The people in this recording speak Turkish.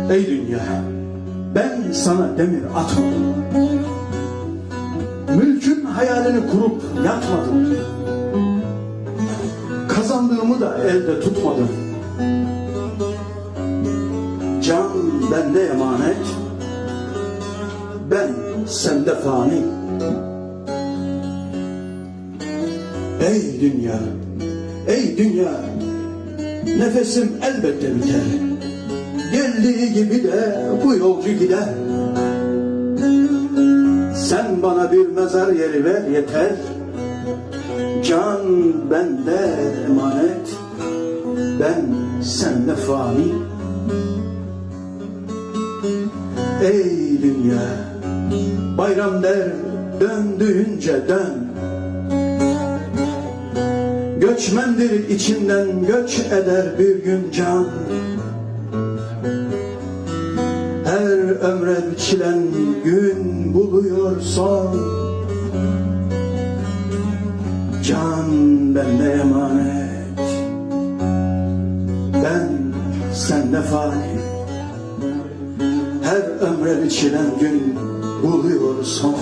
Ey dünya, ben sana demir atmadım. Mülkün hayalini kurup yatmadım. Kazandığımı da elde tutmadım. Can bende emanet, ben sende fani. Ey dünya, ey dünya, nefesim elbette biter. Geldiği gibi de bu yolcu gider. Sen bana bir mezar yeri ver yeter. Can bende emanet, ben sende fani. Ey dünya, bayram der döndüğünce dön. Göçmendir içinden göç eder bir gün can. Her ömre biçilen gün buluyor son. Can bende emanet, ben sende fani. Her ömre biçilen gün buluyor son.